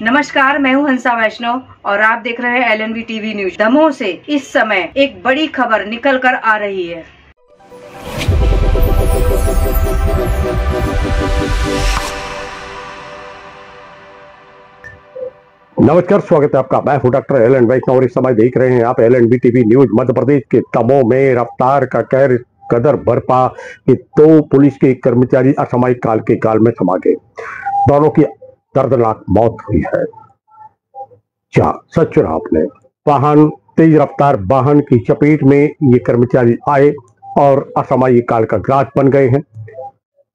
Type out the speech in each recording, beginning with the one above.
नमस्कार, मैं हूं हंसा वैष्णव और आप देख रहे हैं LNB टीवी न्यूज। दमोह से इस समय एक बड़ी खबर निकल कर आ रही है। नमस्कार, स्वागत है आपका। मैं हूं डॉक्टर एलन वैष्णव और इस समय देख रहे हैं आप LNB TV news. Madhya Pradesh के दमोह में रफ्तार का कहर कदर बरपा कि 2 पुलिस के कर्मचारी असामयिक काल के काल में समा गए। दोनों की दर्दनाक मौत हुई है। क्या सच सुना आपने? तेज रफ्तार वाहन की चपेट में ये कर्मचारी आए और असामयिक काल का ग्रास बन गए हैं।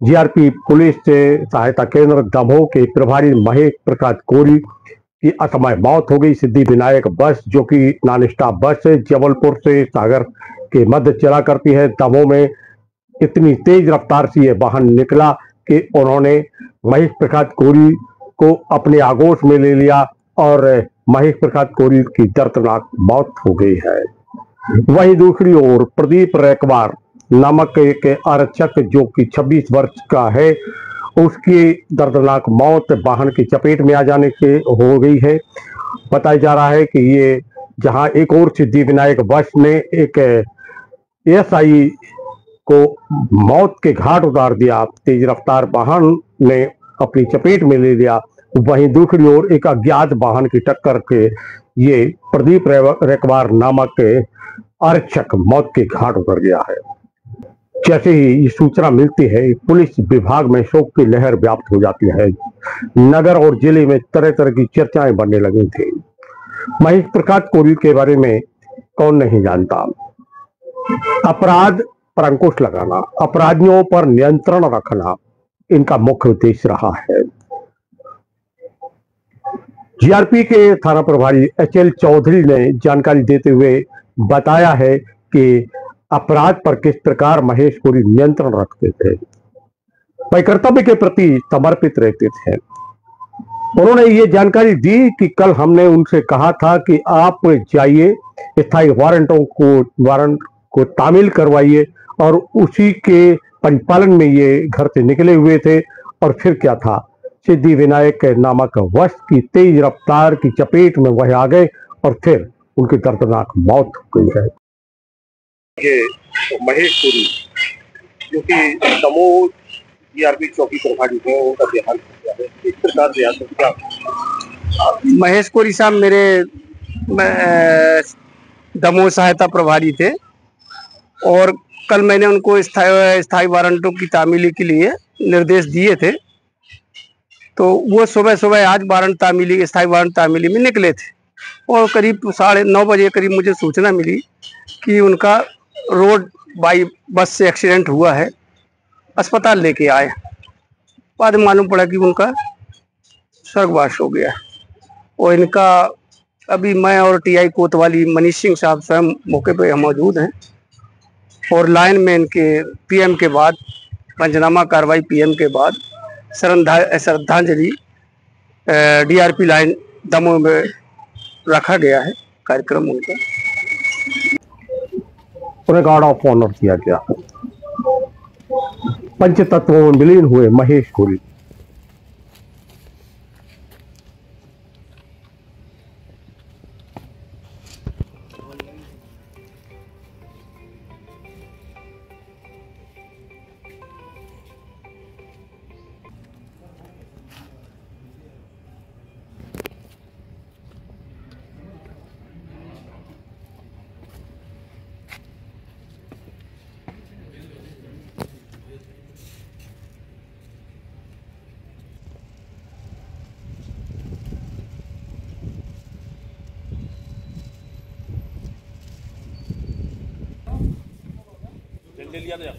GRP पुलिस से सहायता केंद्र दमोह के प्रभारी महेश प्रकाश कोरी की असमय मौत हो गई। सिद्धि विनायक बस जो कि नॉन स्टॉप बस है, जबलपुर से सागर के मध्य चला करती है। दमोह में इतनी तेज रफ्तार से यह वाहन निकला कि उन्होंने महेश प्रकाश कोरी को अपने आगोश में ले लिया और महेश प्रकाश कोरी की दर्दनाक मौत हो गई है। वहीं दूसरी ओर प्रदीप रैकवार नामक एक आरक्षक जो कि 26 वर्ष का है, उसकी दर्दनाक मौत वाहन की चपेट में आ जाने से हो गई है। बताया जा रहा है कि ये जहां एक और सिद्धि विनायक बस ने एक SI को मौत के घाट उतार दिया, तेज रफ्तार वाहन ने अपनी चपेट में ले लिया, वहीं दूसरी ओर एक अज्ञात वाहन की टक्कर के ये प्रदीप रैकवार नामक आरक्षक मौत के घाट उतर गया है। जैसे ही ये सूचना मिलती है, पुलिस विभाग में शोक की लहर व्याप्त हो जाती है। नगर और जिले में तरह तरह की चर्चाएं बनने लगी थी। महेश प्रकाश कोरी के बारे में कौन नहीं जानता। अपराध पर अंकुश लगाना, अपराधियों पर नियंत्रण रखना इनका मुख्य उद्देश्य रहा है। GRP के थाना प्रभारी HL चौधरी ने जानकारी देते हुए बताया है कि अपराध पर किस प्रकार महेश कोरी नियंत्रण रखते थे, वह कर्तव्य के प्रति समर्पित रहते थे। उन्होंने ये जानकारी दी कि कल हमने उनसे कहा था कि आप जाइए, स्थायी वारंट को तामील करवाइए, और उसी के परिपालन में ये घर से निकले हुए थे। और फिर क्या था, सिद्धि विनायक नामक बस की तेज रफ्तार की चपेट में वह आ गए और फिर उनकी दर्दनाक मौत हो गई है। ये महेश कोरी जो कि दमोह GRP चौकी प्रभारी थे, उनका देहांत हो गया है। इस प्रकार देहांत क्या? महेश कोरी साहब मेरे दमोह सहायता प्रभारी थे और कल मैंने उनको स्थायी वारंटों की तामीली के लिए निर्देश दिए थे। तो वो सुबह सुबह आज स्थायी वारंट तामीली में निकले थे और करीब 9:30 बजे करीब मुझे सूचना मिली कि उनका रोड बाई बस से एक्सीडेंट हुआ है। अस्पताल लेके आए, बाद में मालूम पड़ा कि उनका स्वर्गवास हो गया। और इनका अभी मैं और TI कोतवाली मनीष सिंह साहब स्वयं मौके पे मौजूद हैं और लाइन में इनके PM के बाद पंचनामा कार्रवाई PM के बाद श्रद्धांजलि DRP लाइन दमोह में रखा गया है कार्यक्रम उनका। उन्हें गार्ड ऑफ ऑनर किया गया। पंचतत्वों में विलीन हुए महेश कोरी। ले लिया था।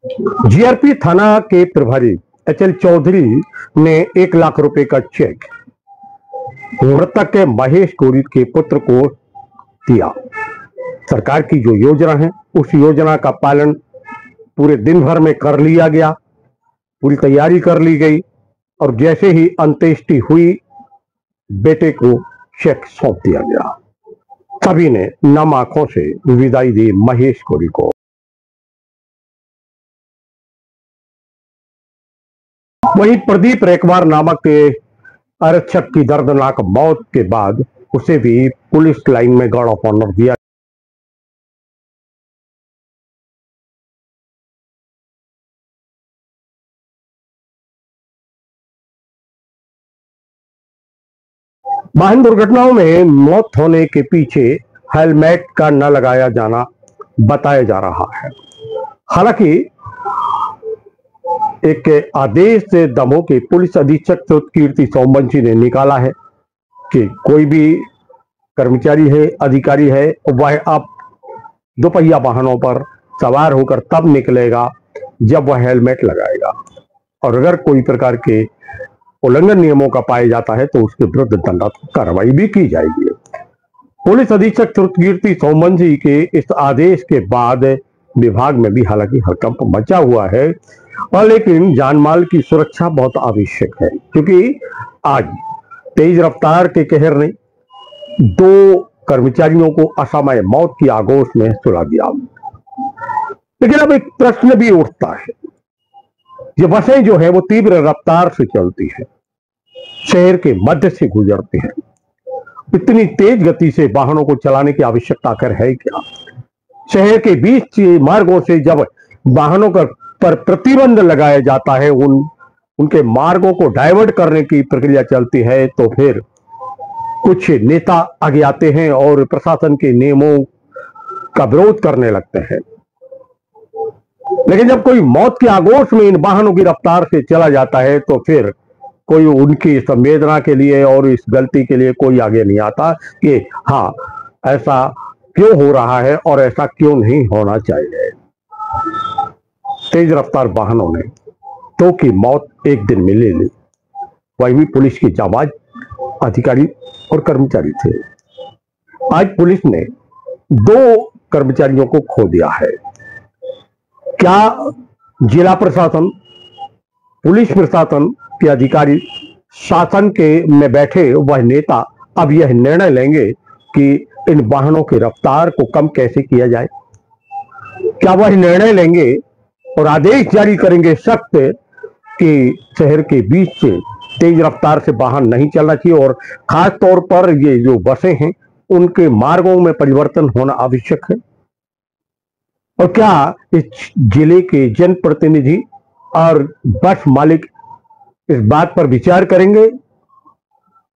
जीआरपी थाना के प्रभारी एचएल चौधरी ने 1 लाख रुपए का चेक मृतक के महेश कोरी के पुत्र को दिया। सरकार की जो योजना है उस योजना का पालन पूरे दिन भर में कर लिया गया, पूरी तैयारी कर ली गई और जैसे ही अंत्येष्टि हुई बेटे को चेक सौंप दिया गया। सभी ने नम आंखों से विदाई दी महेश कोरी को। वहीं प्रदीप रेकवार नामक आरक्षक की दर्दनाक मौत के बाद उसे भी पुलिस लाइन में गार्ड ऑफ ऑनर दिया। वाहन दुर्घटनाओं में मौत होने के पीछे हेलमेट का न लगाया जाना बताया जा रहा है। हालांकि एक आदेश से दमोह के पुलिस अधीक्षक कीर्ति सौमवंशी ने निकाला है कि कोई भी कर्मचारी है, अधिकारी है, वह अब दोपहिया वाहनों पर सवार होकर तब निकलेगा जब वह हेलमेट लगाएगा और अगर कोई प्रकार के उल्लंघन नियमों का पाया जाता है तो उसके विरुद्ध दंडात्मक कार्रवाई भी की जाएगी। पुलिस अधीक्षक कीर्ति सौमवंशी के इस आदेश के बाद विभाग में भी हालांकि हड़कंप मचा हुआ है और लेकिन जानमाल की सुरक्षा बहुत आवश्यक है, क्योंकि आज तेज रफ्तार के कहर ने 2 कर्मचारियों को असमय मौत की आगोश में सुला दिया। लेकिन अब एक प्रश्न भी उठता है, ये बसें जो है वो तीव्र रफ्तार से चलती है, शहर के मध्य से गुजरती है, इतनी तेज गति से वाहनों को चलाने की आवश्यकता कर है क्या? शहर के बीच के मार्गों से जब वाहनों पर प्रतिबंध लगाया जाता है, उनके मार्गों को डाइवर्ट करने की प्रक्रिया चलती है, तो फिर कुछ नेता आगे आते हैं और प्रशासन के नियमों का विरोध करने लगते हैं। लेकिन जब कोई मौत के आगोश में इन वाहनों की रफ्तार से चला जाता है तो फिर कोई उनकी संवेदना के लिए और इस गलती के लिए कोई आगे नहीं आता कि हाँ ऐसा क्यों हो रहा है और ऐसा क्यों नहीं होना चाहिए। तेज रफ्तार वाहनों ने 2 की मौत एक दिन में ले ली, वही भी पुलिस की जाबाज अधिकारी और कर्मचारी थे। आज पुलिस ने 2 कर्मचारियों को खो दिया है। क्या जिला प्रशासन, पुलिस प्रशासन के अधिकारी, शासन के में बैठे वह नेता अब यह निर्णय लेंगे कि इन वाहनों की रफ्तार को कम कैसे किया जाए? क्या वह निर्णय लेंगे और आदेश जारी करेंगे सख्त कि शहर के बीच से तेज रफ्तार से वाहन नहीं चलना चाहिए और खास तौर पर ये जो बसें हैं उनके मार्गों में परिवर्तन होना आवश्यक है? और क्या इस जिले के जनप्रतिनिधि और बस मालिक इस बात पर विचार करेंगे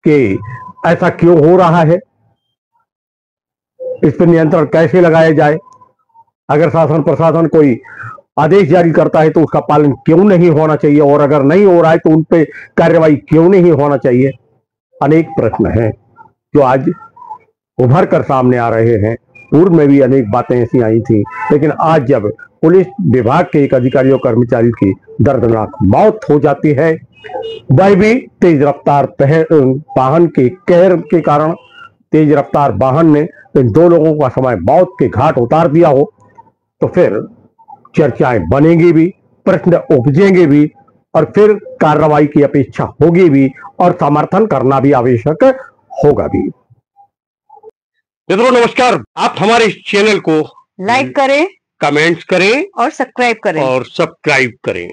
कि ऐसा क्यों हो रहा है, इस पर नियंत्रण कैसे लगाया जाए? अगर शासन प्रशासन कोई आदेश जारी करता है तो उसका पालन क्यों नहीं होना चाहिए और अगर नहीं हो रहा है तो उन पे कार्रवाई क्यों नहीं होना चाहिए? अनेक प्रश्न हैं जो आज उभर कर सामने आ रहे हैं। पूर्व में भी अनेक बातें ऐसी आई थी, लेकिन आज जब पुलिस विभाग के एक अधिकारी और कर्मचारी की दर्दनाक मौत हो जाती है, वह भी तेज रफ्तार वाहन के कहर के कारण, तेज रफ्तार वाहन ने इन 2 लोगों का समय मौत के घाट उतार दिया हो, तो फिर चर्चाएं बनेंगी भी, प्रश्न उपजेंगे भी और फिर कार्रवाई की अपेक्षा होगी भी और समर्थन करना भी आवश्यक होगा भी। मित्रों नमस्कार, आप हमारे इस चैनल को लाइक करें, कमेंट्स करें और सब्सक्राइब करें।